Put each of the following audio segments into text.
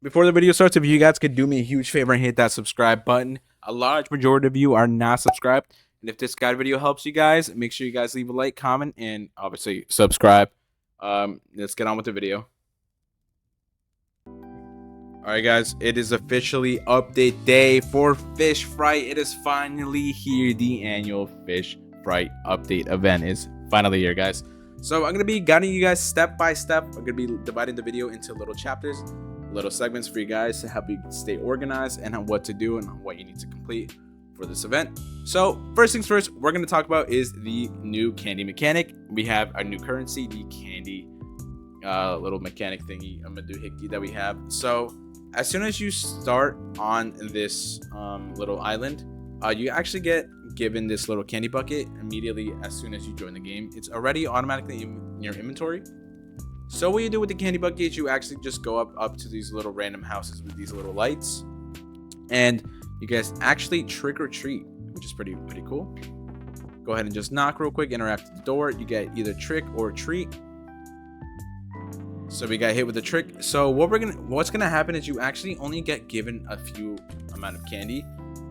Before the video starts, if you guys could do me a huge favor and hit that subscribe button. A large majority of you are not subscribed. And if this guide video helps you guys, make sure you guys leave a like, comment, and obviously subscribe. Let's get on with the video. Alright guys, it is officially update day for Fish Fright. It is finally here. The annual Fish Fright update event is finally here, guys. So I'm going to be guiding you guys step by step. I'm going to be dividing the video into little chapters, little segments for you guys to help you stay organized and on what to do and what you need to complete for this event. So first things first, we're going to talk about is the new candy mechanic. We have our new currency, the candy little mechanic thingy, Hickey that we have. So as soon as you start on this little island, you actually get given this little candy bucket immediately as soon as you join the game. It's already automatically in your inventory. So what you do with the candy bucket is you actually just go up to these little random houses with these little lights, and you guys actually trick or treat, which is pretty cool. Go ahead and just knock real quick, interact with the door. You get either trick or treat. So we got hit with the trick. So what's gonna happen is you actually only get given a few amount of candy,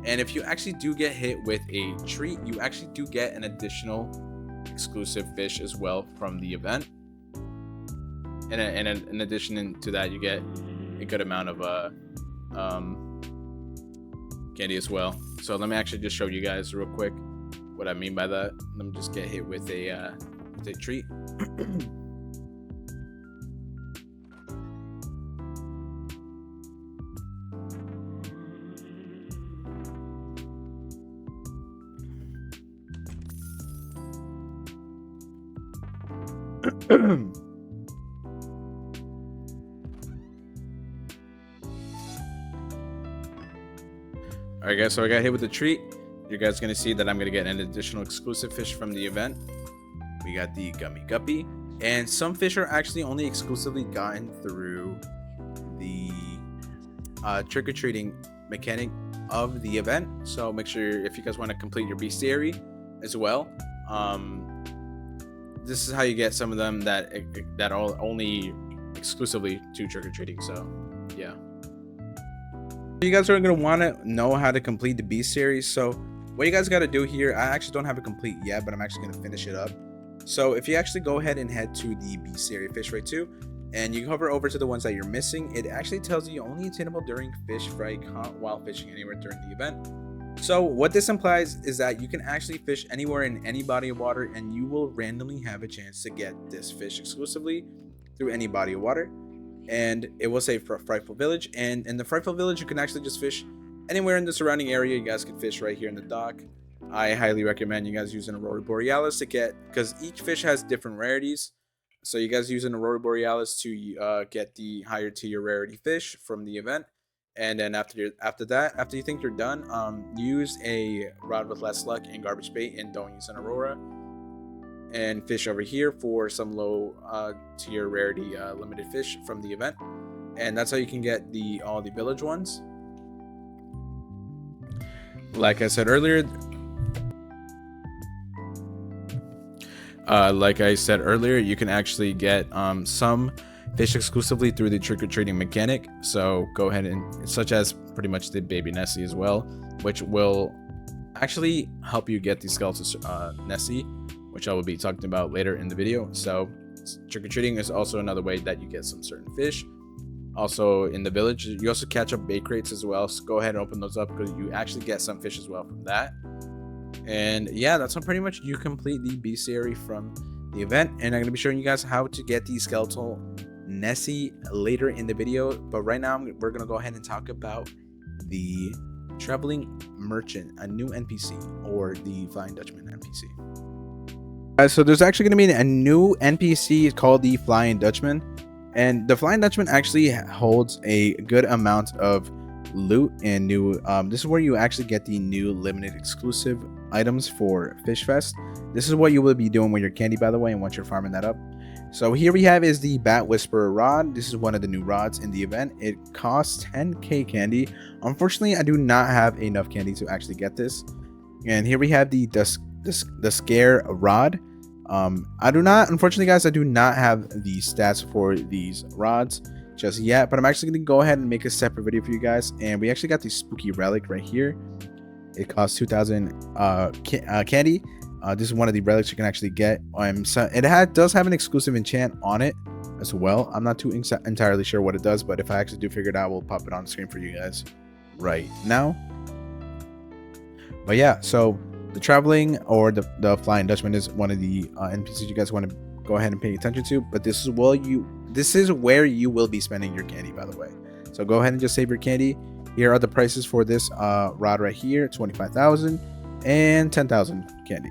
and if you actually do get hit with a treat, you actually do get an additional exclusive fish as well from the event. And in addition to that, you get a good amount of candy as well. So let me actually just show you guys real quick what I mean by that. Let me just get hit with a treat. Alright guys, so I got hit with the treat. You guys gonna see that I'm gonna get an additional exclusive fish from the event. We got the Gummy Guppy, and some fish are actually only exclusively gotten through the trick-or-treating mechanic of the event. So make sure if you guys want to complete your bestiary as well, this is how you get some of them that are only exclusively to trick-or-treating. So yeah, you guys are going to want to know how to complete the bestiary. So what you guys got to do here, I actually don't have it complete yet, but I'm actually going to finish it up. So if you actually go ahead and head to the bestiary Fish Fright 2 and you hover over to the ones that you're missing, it actually tells you only attainable during Fish Fright while fishing anywhere during the event. So what this implies is that you can actually fish anywhere in any body of water, and you will randomly have a chance to get this fish exclusively through any body of water. And it will say for Frightful Village, and in the Frightful Village you can actually just fish anywhere in the surrounding area. You guys can fish right here in the dock. I highly recommend you guys using Aurora Borealis to get, because each fish has different rarities. So you guys using Aurora Borealis to get the higher tier rarity fish from the event. And then after you think you're done, use a rod with less luck and garbage bait, and don't use an Aurora, and fish over here for some low tier rarity limited fish from the event. And that's how you can get all the village ones. Like I said earlier, you can actually get some fish exclusively through the trick-or-treating mechanic. So go ahead and, such as pretty much the baby Nessie as well, which will actually help you get the skeletal Nessie, which I will be talking about later in the video. So trick-or-treating is also another way that you get some certain fish. Also in the village, you also catch up bait crates as well. So go ahead and open those up, because you actually get some fish as well from that. And yeah, that's how pretty much you complete the bestiary from the event. And I'm going to be showing you guys how to get the skeletal Nessie later in the video. But right now we're going to go ahead and talk about the traveling merchant, a new NPC, or the Flying Dutchman NPC. So there's actually going to be a new NPC called the Flying Dutchman, and the Flying Dutchman actually holds a good amount of loot and new this is where you actually get the new limited exclusive items for Fish Fest. This is what you will be doing with your candy, by the way, and once you're farming that up. So here we have is the Bat Whisperer rod. This is one of the new rods in the event. It costs 10k candy. Unfortunately, I do not have enough candy to actually get this. And here we have the Scare rod. Unfortunately guys, I do not have the stats for these rods. just yet, but I'm actually going to go ahead and make a separate video for you guys. And we actually got the spooky relic right here. It costs 2,000 candy. This is one of the relics you can actually get. So it does have an exclusive enchant on it as well. I'm not too entirely sure what it does, but if I actually do figure it out, we'll pop it on the screen for you guys right now. But yeah, so the traveling or the flying Dutchman is one of the NPCs you guys want to go ahead and pay attention to. But this is where you will be spending your candy, by the way. So go ahead and just save your candy. Here are the prices for this rod right here: 25,000 and 10,000 candy.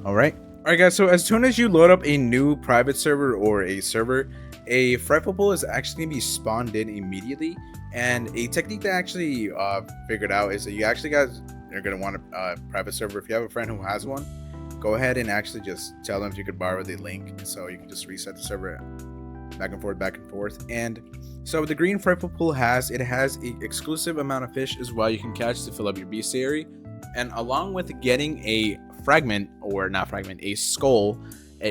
All right, guys. So as soon as you load up a new private server or a server, a frightful pool is actually gonna be spawned in immediately. And a technique that I actually figured out is that you actually guys are gonna want a private server. If you have a friend who has one, go ahead and actually just tell them if you could borrow the link, so you can just reset the server back and forth. And so the green frightful pool has an exclusive amount of fish as well you can catch to fill up your bestiary. And along with getting a fragment, or not fragment, a skull,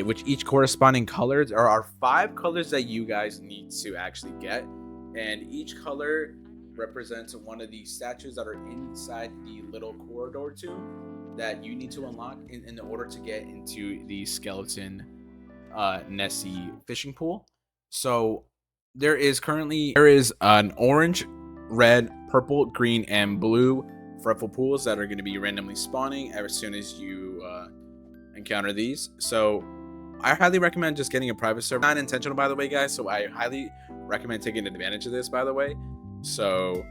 which each corresponding colors are 5 colors that you guys need to actually get. And each color represents one of the statues that are inside the little corridor tomb that you need to unlock in order to get into the skeleton Nessie fishing pool. So there is an orange, red, purple, green, and blue frightful pools that are going to be randomly spawning as soon as you encounter these. So I highly recommend just getting a private server. Not intentional, by the way, guys, so I highly recommend taking advantage of this, by the way. So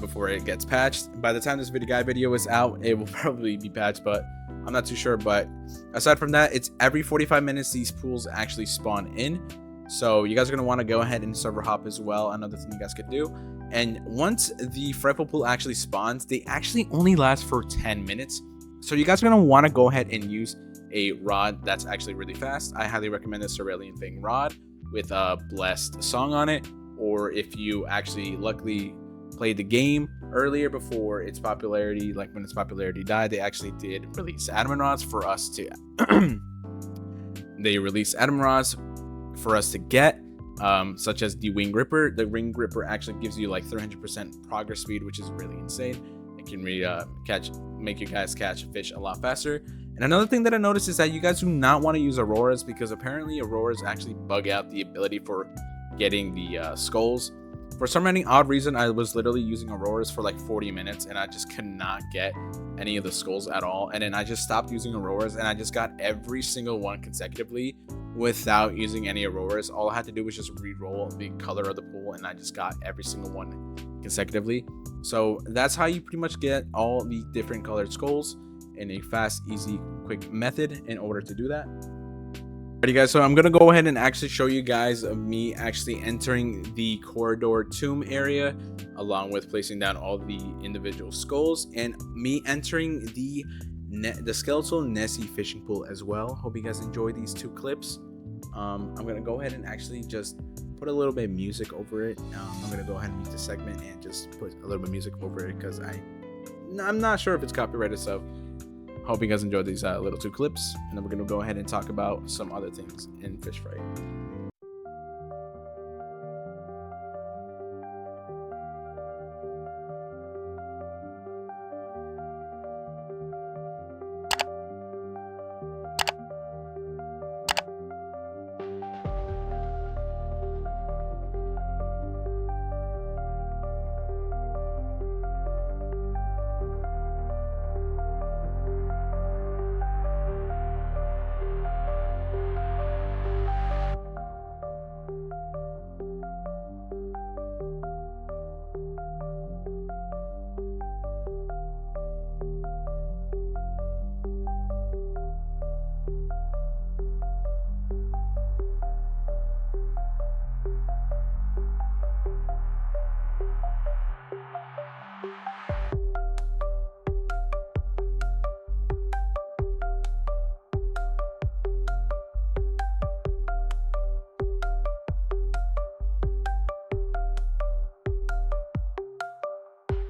before it gets patched, by the time this video is out, it will probably be patched, but I'm not too sure. But aside from that, it's every 45 minutes these pools actually spawn in. So you guys are going to want to go ahead and server hop as well. Another thing you guys could do. And once the frightful pool actually spawns, they actually only last for 10 minutes. So you guys are going to want to go ahead and use a rod that's actually really fast. I highly recommend the Cerulean Thing rod with a blessed song on it. Or if you actually luckily played the game earlier before its popularity, like when its popularity died, they actually did release adamant rods for us to they released adamant rods for us to get, such as the Wing Gripper. The Wing Gripper actually gives you like 300% progress speed, which is really insane. It can really make you guys catch fish a lot faster. And another thing that I noticed is that you guys do not want to use auroras, because apparently auroras actually bug out the ability for getting the skulls. For some odd reason, I was literally using auroras for like 40 minutes and I just could not get any of the skulls at all. And then I just stopped using auroras and I just got every single one consecutively without using any auroras. All I had to do was just re-roll the color of the pool and I just got every single one consecutively. So that's how you pretty much get all the different colored skulls in a fast, easy, quick method in order to do that. Alrighty guys, so I'm gonna go ahead and actually show you guys of me actually entering the corridor tomb area, along with placing down all the individual skulls, and me entering the skeletal Nessie fishing pool as well. Hope you guys enjoy these 2 clips. I'm gonna go ahead and actually just put a little bit of music over it. I'm gonna go ahead and use the segment and just put a little bit of music over it because I'm not sure if it's copyrighted, so hope you guys enjoyed these little 2 clips, and then we're going to go ahead and talk about some other things in Fish Fright.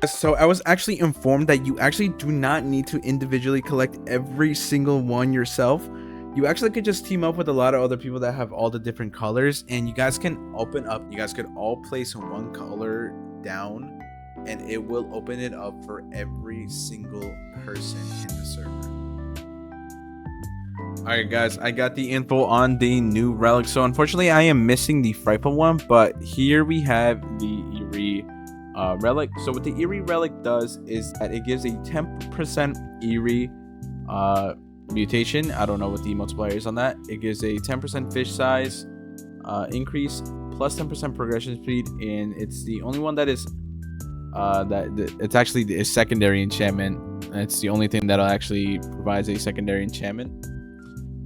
So I was actually informed that you actually do not need to individually collect every single one yourself. You actually could just team up with a lot of other people that have all the different colors, and you guys can open up. You guys could all place one color down, and it will open it up for every single person in the server. Alright guys, I got the info on the new relic. So unfortunately I am missing the frightful one, but here we have the eerie relic. So what the eerie relic does is that it gives a 10% eerie mutation. I don't know what the multiplier is on that. It gives a 10% fish size increase, plus 10% progression speed, and it's the only one that is it's actually a secondary enchantment. It's the only thing that'll actually provides a secondary enchantment.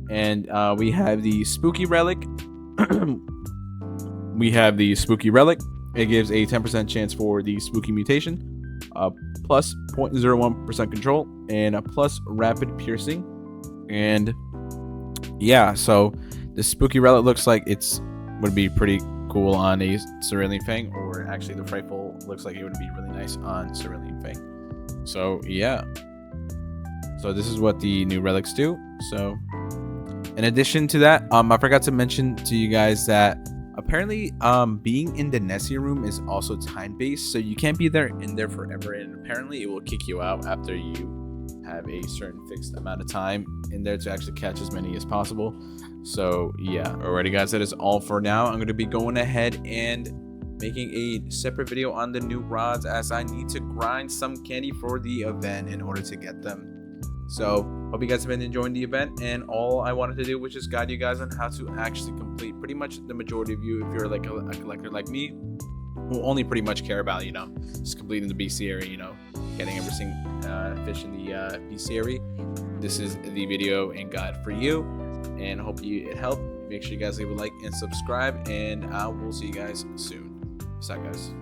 And we have the spooky relic. We have the spooky relic. It gives a 10% chance for the spooky mutation, plus 0.01% control, and a plus rapid piercing. And yeah, so the spooky relic looks like it's would be pretty cool on a Cerulean Fang, or actually the frightful looks like it would be really nice on Cerulean Fang. So yeah, so this is what the new relics do. So in addition to that, I forgot to mention to you guys that apparently being in the Nessie room is also time based, so you can't be in there forever, and apparently it will kick you out after you have a certain fixed amount of time in there to actually catch as many as possible. So yeah, alrighty guys, that is all for now. I'm going to be going ahead and making a separate video on the new rods, as I need to grind some candy for the event in order to get them. So hope you guys have been enjoying the event, and all I wanted to do was just guide you guys on how to actually complete. Pretty much the majority of you, if you're like a collector like me, will only pretty much care about, you know, just completing the BC area, you know, getting every single fish in the BC area. This is the video and guide for you, and hope it helped. Make sure you guys leave a like and subscribe, and I will see you guys soon. Peace out, guys.